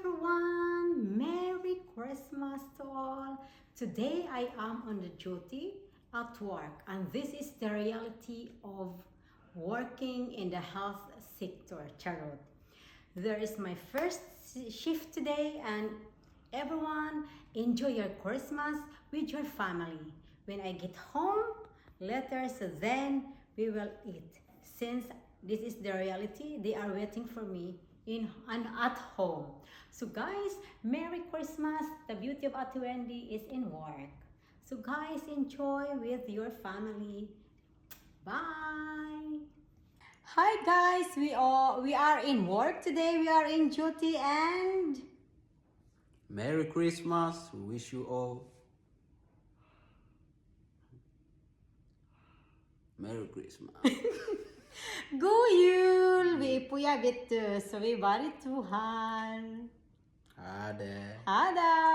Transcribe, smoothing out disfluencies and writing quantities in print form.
everyone! Merry Christmas to all! Today I am on the duty at work, and this is the reality of working in the health sector, Charot. There is my first shift today, and everyone enjoy your Christmas with your family. When I get home, later, so then we will eat. Since this is the reality, they are waiting for me in and at home. So guys, Merry Christmas. The beauty of Ate Wendy is in work. So guys, enjoy with your family. Bye. Hi guys, we are in work today. We are in duty and Merry Christmas. We wish you all Merry Christmas. God jul! Vi är på jobbet så vi bara Tuhan. Ha det. Hada!